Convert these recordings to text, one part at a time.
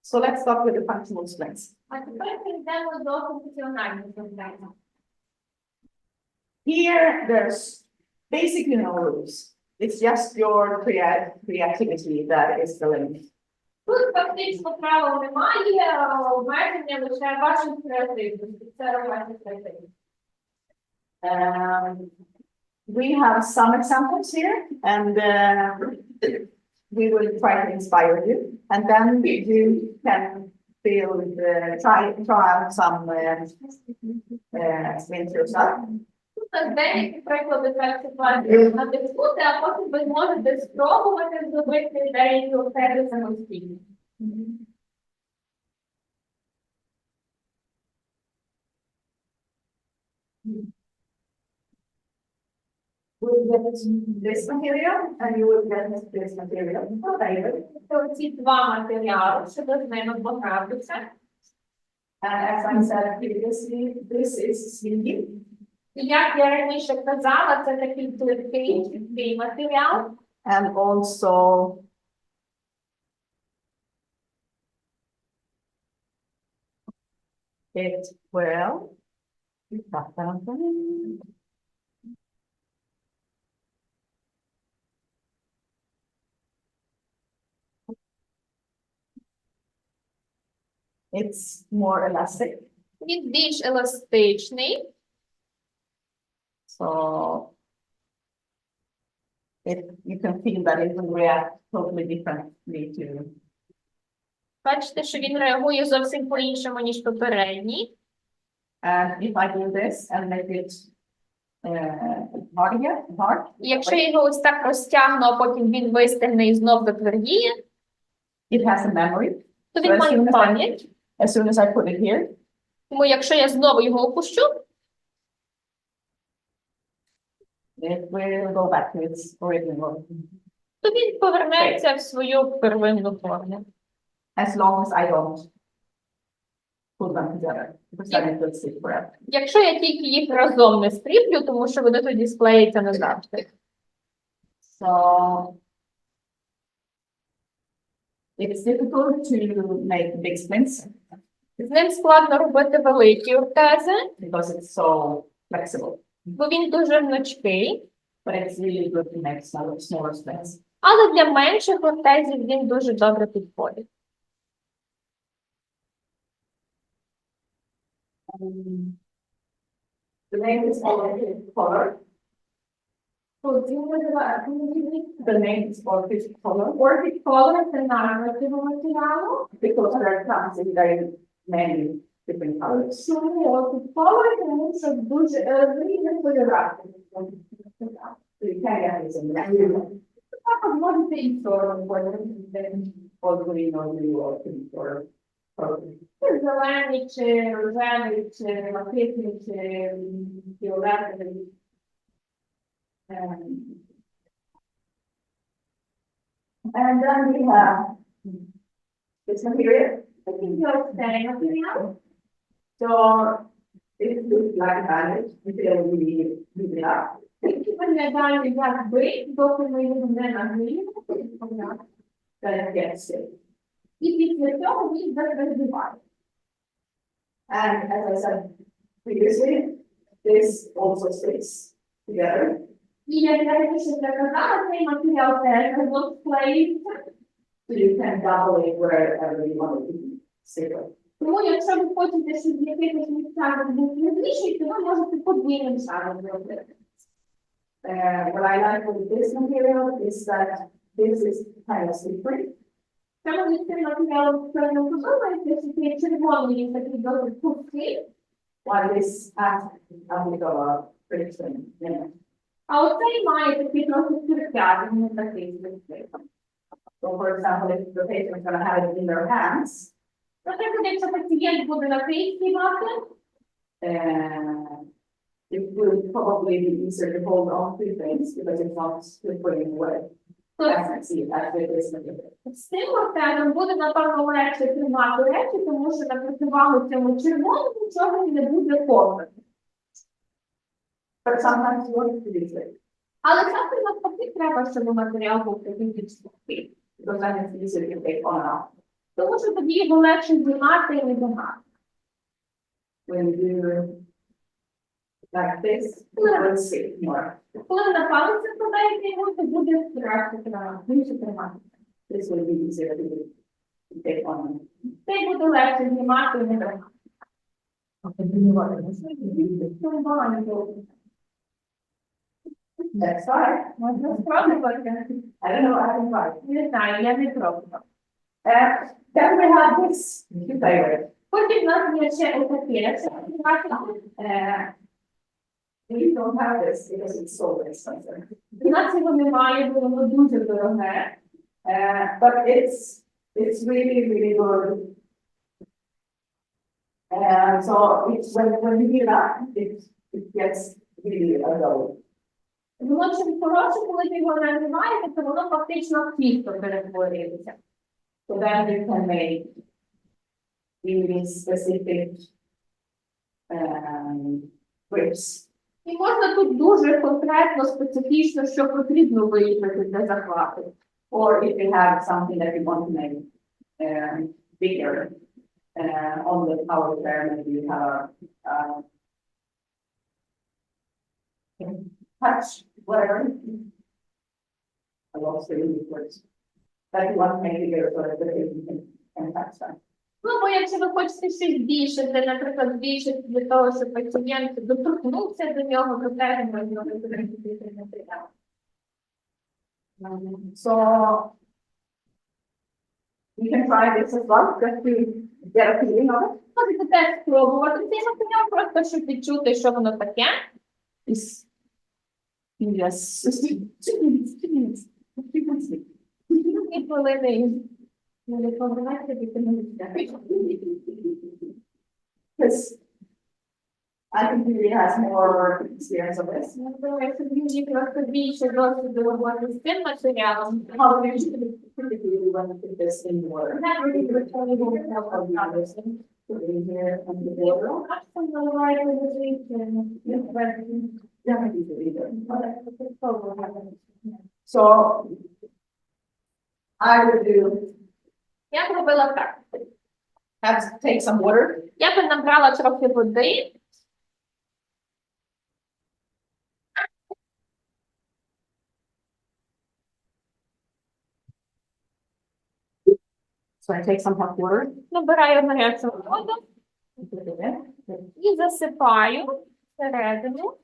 So let's start with the functional strengths. А тепер перейдемо до функціональних ортезів. Here, there's basically no rules. It's just your creativity that is the limit. Тут фактично правил немає, обмеження лише вашої креативності. Це робити креативність. We have some examples here, and we will try to inspire you. And then you can try out some experience yourself. Тут деякі приклади практикувати надихнути, а потім ви можете спробувати зробити деякі ортези самостійно. We'll get this material, and you will get this material. Це ці два матеріали, щоб з ними погратися. And as I said previously, this is sleeve. І як я раніше казала, це такий плиткий матеріал. And also it will it's more elastic. Він більш еластичний. So you can feel that it will react totally differently to. Бачите, що він реагує зовсім по-іншому, ніж попередній. And if I do this and make it hard. І якщо я його ось так розтягну, а потім він вистигне і знов затвердіє, it has a memory. то він має пам'ять. As soon as I put it here, тому якщо я знову його опущу, it will go back to its original. то він повернеться в свою первинну форму. As long as I don't put them together, because then it will stick forever. Якщо я тільки їх разом не скріплю, тому що вони тоді склеються назавжди. So it's difficult to make big splints. З ним складно робити великі ортези, Because it's so flexible. бо він дуже гнучкий. But it's really good to make smaller splints. Але для менших ортезів він дуже добре підходить. The name is already color. The name is orchid color. Orchid color – це назва цього матеріалу. Because there comes in very many different colors. Чому orchid color? Тому що дуже різні кольори. So you can get this in the Також можете і чорний кольор. or green or blue or pink or purple. Зелений, чи рожевий, чи блакитний, чи фіолетовий. And then we have this material. Такий цей матеріал. So it looks like bandage until we heat it up. Такі виглядає як бит, доки ми його не нагріємо. Then it gets stiff. І після цього він розбиває. And as I said previously, this also sticks together. І як я раніше казала, цей матеріал теж розклеюється. So you can double it wherever you want it to stick it. Тому якщо ви хочете, щоб в якихось місцях був різніший, то ви можете подвійним шаром зробити. What I like with this material is that this is kind of slippery. Чому цей матеріал сильно подобається, що цей червоний він такий досить пухкий, While this has a bit of a friction in it. а оцей має такий трохи терпятий, не такий слизький. So for example, if the patient is going to have it in their hands, Наприклад, якщо пацієнт буде на київській мати, it will probably be easier to hold on to things because it's not putting away. то As I see it, as with this material. з цим ортезом буде, напевно, легше тримати речі, тому що на противагу цьому червоному нічого не буде ковати. But sometimes you want to do it Але часто навпаки треба, щоб матеріал був такий більш сухий. because then it's easier to take on and off. Тому що тоді його легше знімати і не багато. When you do like this, you'll sit more. Коли на палець складаєте його, то буде краще тримати, більше тримати. This will be easier to take on. Це буде легше знімати і не багато. That's right. Можна спробувати. I don't know, I haven't tried. Не знаю, я не пробувала. Then we have this favorite. Потім в нас є ще отаке. We don't have this because it's so expensive. У нас його немає, бо воно дуже дороге. But it's really, really good. So it's when you hear that, it gets really a low. Воно чим коротше, коли ви його нажимаєте, то воно фактично в тісто перетворюється. So then you can make really specific grips. І можна тут дуже конкретно, специфічно, що потрібно виїхати для захвату. Or if you have something that you want to make bigger on the power chair, maybe you have a touch, whatever. I lost the English words. That you want to make bigger so that the patient can touch that. Ну, бо якщо ви хочете щось більше, наприклад, більше для того, щоб пацієнт доторкнувся до нього, то теж можна використати матеріал. So you can try this as well, just to get a feeling of it. Можете теж спробувати цей матеріал, просто щоб відчути, що воно таке. Yes. 2 minutes. І хвилини. Не поминайте, Because I think he really has more experience of this. я думаю, що він просто більше досвіду роботи з цим матеріалом. How do you typically want to put this in the water? Put it in here on the border. Yeah, maybe the leader. So I would do Я зробила так. have to take some water. Я би набрала трохи води. So I take some hot water. Набираю гарячу воду і засипаю всередину.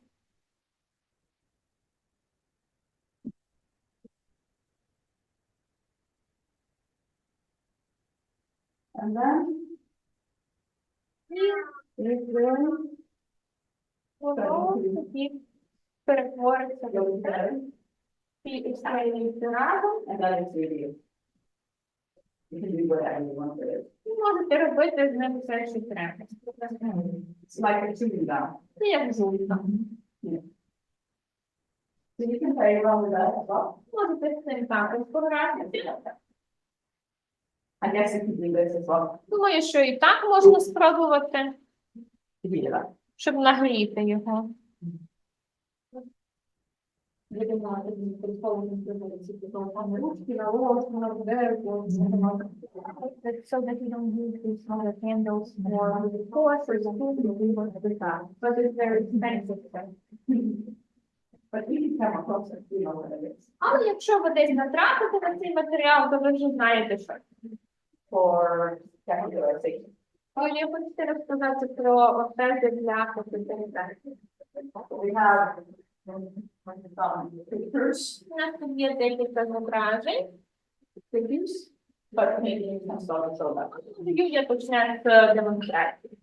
And then Воно тоді перетвориться в воду. І екстраюється разом. and that is really you can do whatever you want with it. І можете робити з ним все, що треба. It's like a chewing gum. Це як жуйка. So you can play around with that as well. Можете з цим також пограти. I guess you can do this as well. Думаю, що і так можна спробувати, To heat it up. щоб нагріти його. So that you don't use these smaller candles or force or something. But it's very expensive. But if you come across it, you know what it is. Але якщо ви десь натрапите на цей матеріал, то ви вже знаєте, що. For categorization. Я хочете розказати про ортези для госпіталізації. We have some pictures, У нас тут є декілька зображень. but maybe you can start to show that. Юлія почне з демонстрації.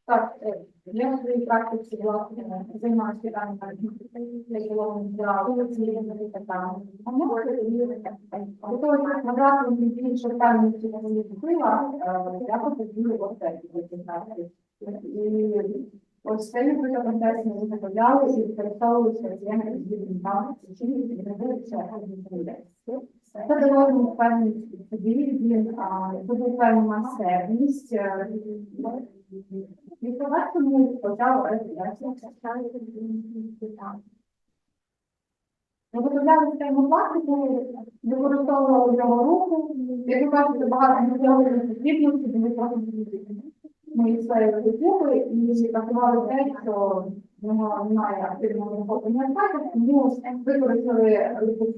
Так, я в своїй практиці займаюся питанням для того, щоб набрати більше певності на мені вплива, я потребую ортезів. І ось цей процес ми виготовляли і використовувалися роз'ємними збірниками, які відновилися людей. Це дало йому впевненість в собі, він буде певна масивність. І тогда тому почав розглядатися. Виготовляли цей пластику, використовували його руку, як ви бачите, багато матеріалів потрібності, вони просто мої сфери культури і працювали те, що воно немає активного захоплення атаки, тому використали руку.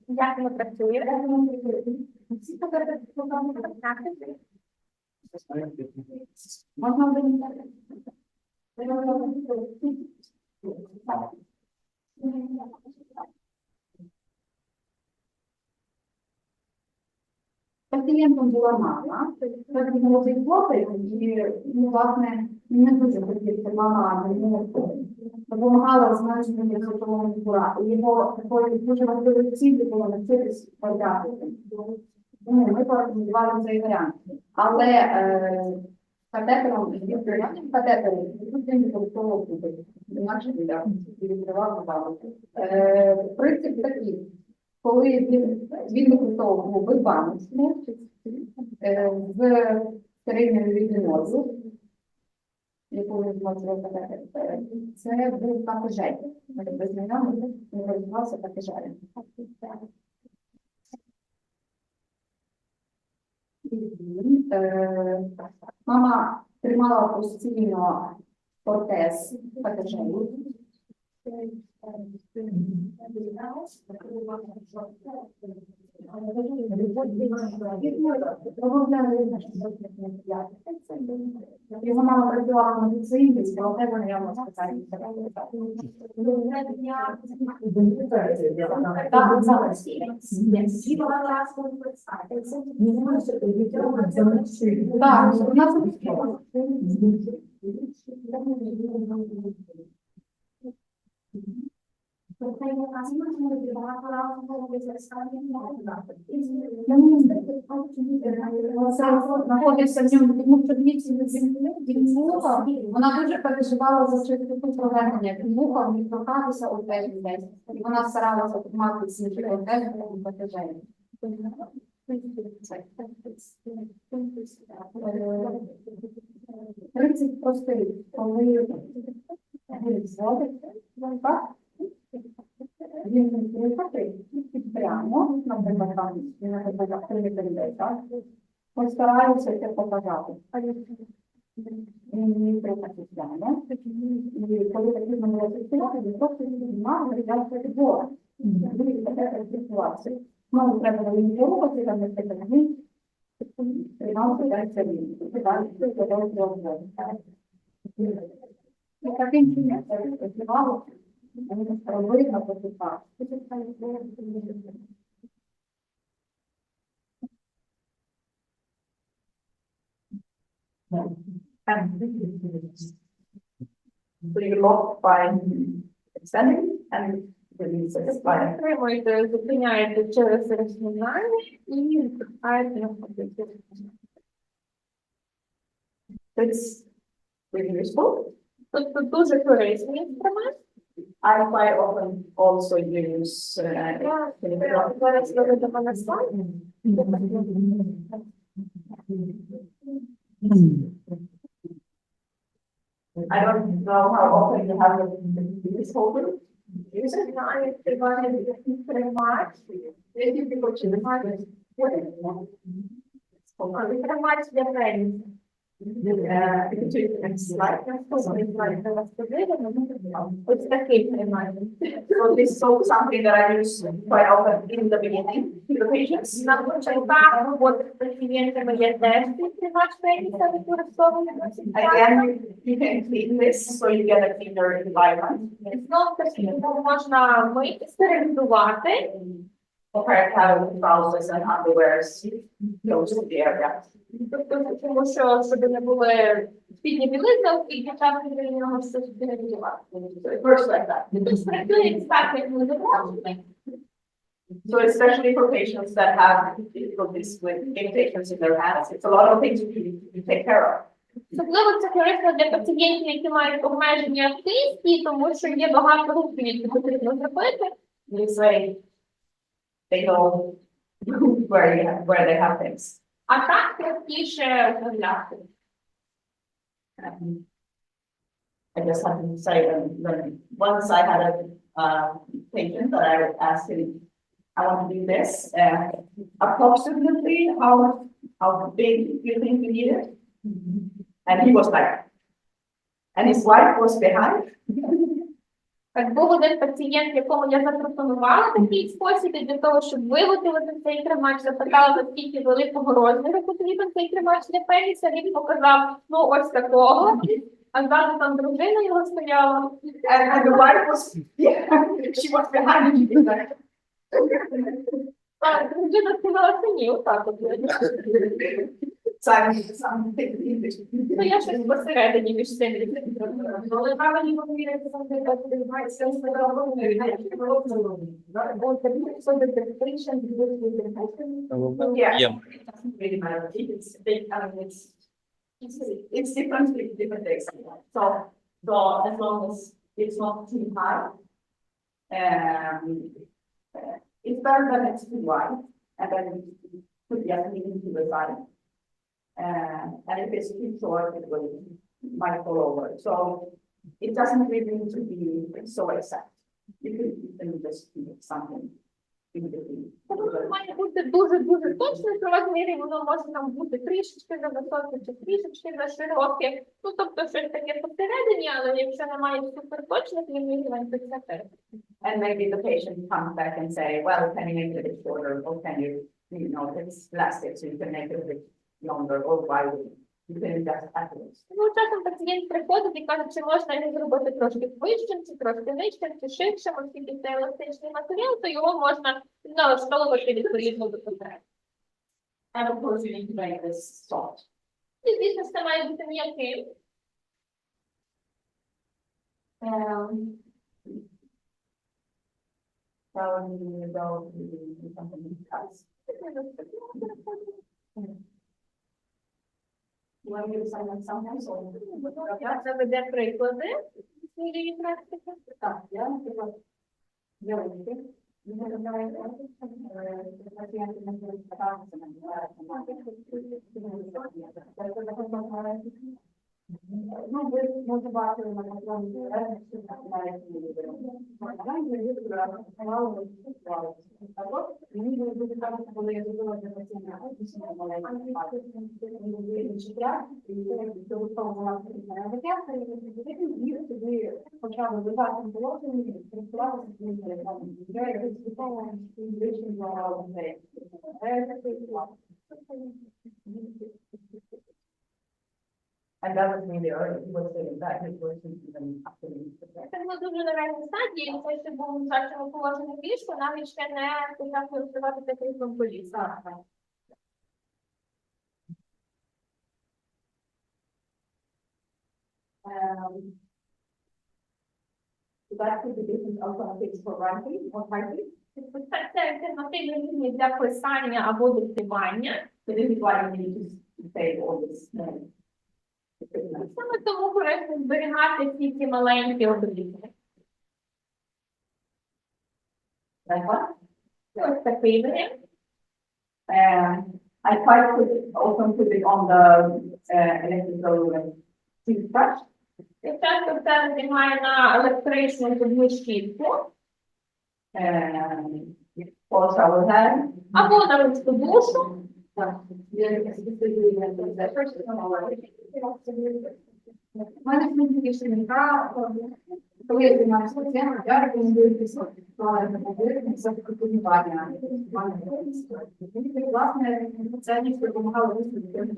Як ми працюємо? Можна винести? Пацієнтом була мама, це молодий хлопець, і, власне, не дуже хотів, що мама йому допомагала зменшити світового збора. І його такою дуже важливою ціллю було навчитись подякувати. Тому ми порекомендували цей варіант. Але катетером, катетером, він використовував купи. Інакше відкривав бабу. Принцип такий. Коли він використовував губи, баночку з стерильною рідиною, яку він змочував, це був кафежель. Без нього він розвивався кафежелем. Мама тримала постійно ортез кафежелю. Його мама працювала в медицині, але вони йому сказали. Знаходився в ньому, тому що від вуха, вона дуже переживала за чистоту проведення. Від вуха в них торкатися ортез десь. І вона старалася мати ці ортези і батежені. Принцип простий. Коли він зводиться, він приїхати прямо, наприклад, там, наприклад, людей, так? Постараюся це показати. Він приїхати прямо, і коли такі намагаються співати, він просто знімає, виглядає відбора. Він таке ситуацію. Знову треба до нього порухати, там не таке він, приймав питається він. І таким чином це працювало. Вони робили на потіках. So you lock by extending and release it by. Отримуєте, зупиняєте через розминання і відпускаєте на ходити. It's really useful. Тобто дуже корисний інструмент. I quite often also use Зараз ви до мене слайд. I don't know how often you have this holder. Use it. Знаю, триває тримач. Maybe people should have it. Тримач для пеніса. Ось такий тримач. So this is so something that I use quite often in the beginning to the patients. На початках роботи з пацієнтами я теж цей тримач пеніса використовую. Again, you can clean this so you get a cleaner environment. Знов таки його можна мити, стерилізувати. Compare to having trousers and underwears close to the area. Тобто, тому що, щоб не були спідні білизни, і дівчатки для нього все стерилізувати. So it works like that. Тобто, працює так, як ми забрали. So especially for patients that have difficulties with limitations in their hands, it's a lot of things you take care of. Особливо це корисно для пацієнтів, які мають обмеження в кисті, тому що є багато рухів, які потрібно зробити. You say they know where they have things. А так простіше оформляти. I just had to say when once I had a patient that I asked him, I want to do this, approximately how big do you think you need it? And he was like, and his wife was behind. Так, був один пацієнт, якому я запропонувала такий спосіб, і для того, щоб виготовити цей тримач, запитала, наскільки великого розміру потрібен цей тримач для пеніса, він показав, ну, ось такого, а ззаду там дружина його стояла. And the wife was, yeah, she was behind me. А дружина сказала, що ні, отак от. Ну, я щось посередині між цим. Але правильні поміряти завжди відбувається It's different with different things. So as long as it's not too high, it's better than it's too wide, and then put the other to the side. And if it's too short, it might fall over. So it doesn't really need to be so exact. You can just do something in between. Воно має бути дуже-дуже точно в розмірі, воно може нам бути трішечки за високе чи трішечки за широке. Ну, тобто, щось таке посередині, але якщо немає суперточних вимірювань, то це теж. And maybe the patient comes back and say, well, can you make it a bit shorter, or can you know, it's plastic, so you can make it a bit longer or wider. You can adjust afterwards. Ну, часом пацієнт приходить і каже, чи можна його зробити трошки вищим, чи трошки нижчим, чи ширшим, оскільки це еластичний матеріал, то його можна налаштовувати відповідно до потреб. And of course, you need to make this soft. І, звісно, це має бути м'яким. So you go to something else. You want to do something else? Наведе приклади своєї практики. Так, я, наприклад, великі. Ми розглядаємо пацієнти, на які розпиталися, ну, ви може бачили на контролі, що навіть не відео. А от мені було дуже цікаво, коли я зробила для пацієнта маленький відчуття, і це виставила на і тоді почали вивати положення, користуватися цим телефоном. Я якось виставила вищим за людей. And that was really early. He was saying that his wasn't even up to me. Це було дуже на ранній стадії, і це ще був у старшому положенні ліжку, навіть ще не почав користуватися кріслом коліса. So that could be different alternatives for writing or typing. Це альтернативні лінії для писання або диктування. So this is why you need to save all this. Саме тому корисно зберігати всі ці маленькі обрізки. Like what? Ось такий варіант. I quite often put it on the electrical toothbrush. Я часто це надягаю на електричну зубну щітку. For shower head. Або на ручку душу. У мене тільки шинка, коли я займаюся цим, я рекомендую писати. За культурування. Власне, це ніж допомагало виставити.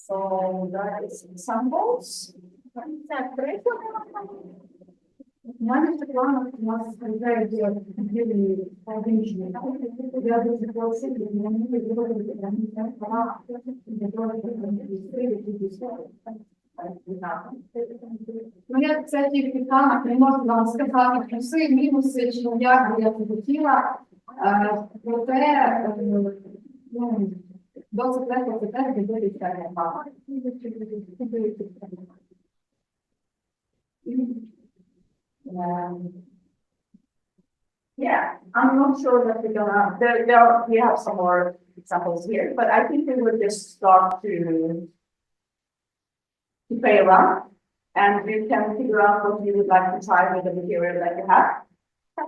So that is examples. Це приклад. У мене в планах у нас приїжджають ділі публічні. Я дуже просив, щоб мені відповідати на права, ну, я це тільки планах, не можу вам сказати плюси, мінуси, чи як би я це хотіла. Проте, ну, досить легко це теж відбудеться мама. Yeah, I'm not sure that we're gonna, we have some more examples here, but I think we would just start to play around, and you can figure out what you would like to try with the material that you have.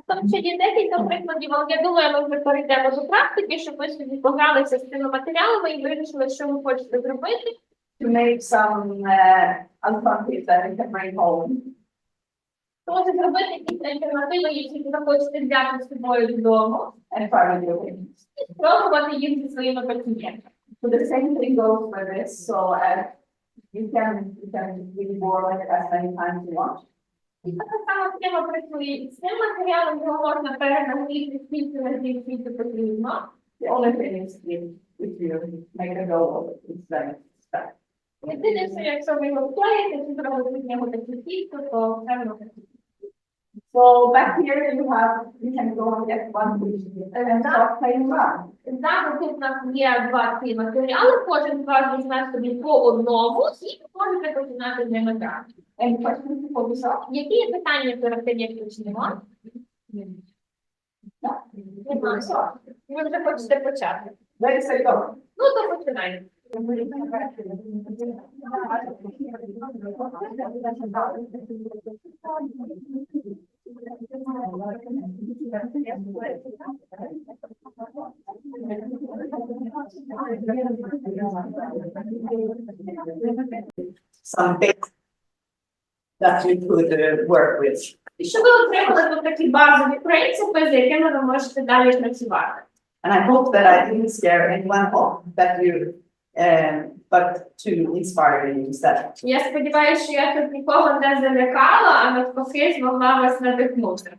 Там ще є декілька прикладів, але я думаю, ми вже перейдемо до практики, щоб ви собі погралися з цими матеріалами і вирішили, що ви хочете зробити. To make some alternatives that you can bring home. Може зробити якісь альтернативи, які ви хочете взяти з собою додому. And try with your patients. І спробувати їх зі своїми пацієнтами. So the same thing goes for this. So you can really borrow it as many times you want. І така сама схема працює і з цим матеріалом, його можна перенагріти, скільки разів світу потрібно. The only thing is if you make a go of it, it's very stuck. Єдине, що якщо ви його вклеїте, чи зробите з нього таку кільку, то все одно. So back here you can go and get one piece and start playing around. Зараз тут у нас є два ці матеріали, кожен з вас візьме собі по одному і можете починати з ними грати. Any questions before we start? Які є питання перед тим, як почнемо? Немає. Ви вже хочете почати. Ready, set, go. Ну, то починаємо. Some bits that you could work with. І щоб ви отримали тут такі базові принципи, з якими ви можете далі працювати. And I hope that I didn't scare anyone off, but to inspire you instead. Я сподіваюся, що я тут нікого не залякала, а навпаки змогла вас надихнути.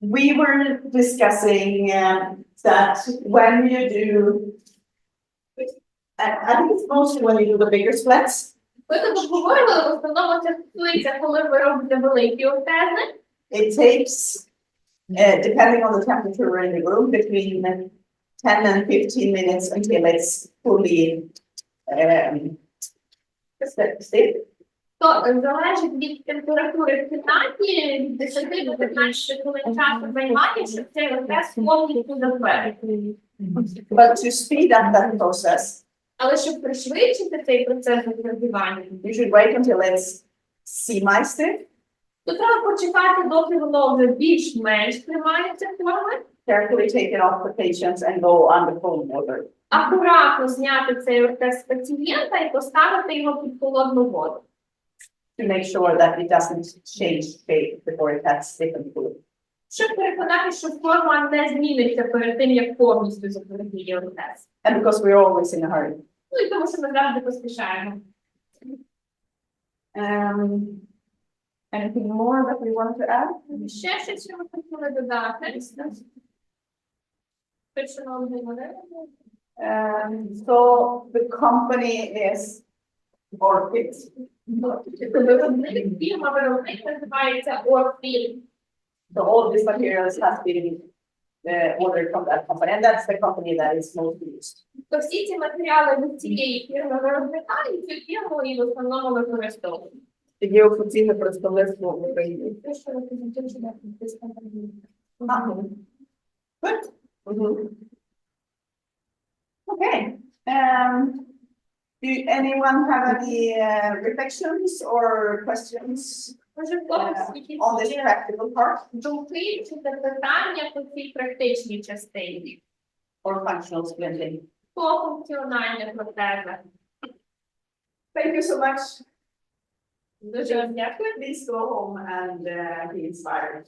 We were discussing that when you do, I think it's mostly when you do the bigger splits. Ви тут обговорювали, в основному це стосується, коли ви робите великі ортези. It takes, depending on the temperature in the room, between 10 and 15 minutes until it's fully stiff. То залежить від температури в кімнаті, від 10 до 15 хвилин часу займає, щоб цей ортез повністю затвердити. But to speed up that process, Але щоб пришвидшити цей процес затвердування, you should wait until it's semi-stiff. то треба почекати, доки воно вже більш-менш тримається форми. Carefully take it off the patients and go under cold water. Акуратно зняти цей ортез з пацієнта і поставити його під холодну воду. To make sure that it doesn't change shape before it has stiffened fully. Щоб переконати, що форма не зміниться перед тим, як повністю затвердіє ортез. And because we're always in a hurry. Ну і тому, що ми завжди поспішаємо. Anything more that we want to add? Ще щось, що ми хотіли додати. So the company is Orchid. Виробник, фірма-виробник називається Ортезування. So all these materials has been ordered from that company, and that's the company that is most used. То всі ці матеріали від цієї фірми-виробника і цю фірму і в основному використовують. Є офіційне представництво в Україні. Те, що ви презентуєте, Good. Okay. Do anyone have any reflections or questions Може, в когось якісь on this practical part думки чи запитання по цій практичній частині? or functional splitting? По функціональних ортезах. Thank you so much. Дуже вам дякую. Please go home and be inspired.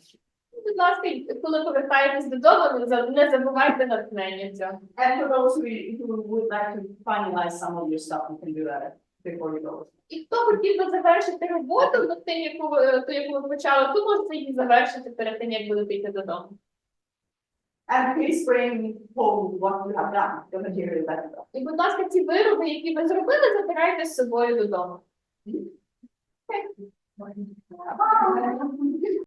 Будь ласка, коли повертаєтесь додому, не забувайте натхнення цього. And for those who would like to finalize some of your stuff, you can do that before you go. І хто хотів би завершити роботу над тим, яку ви почали, то можете її завершити перед тим, як будете йти додому. And please bring home what you have done, the material that you got. І, будь ласка, ці вироби, які ви зробили, забирайте з собою додому. Okay. Bye.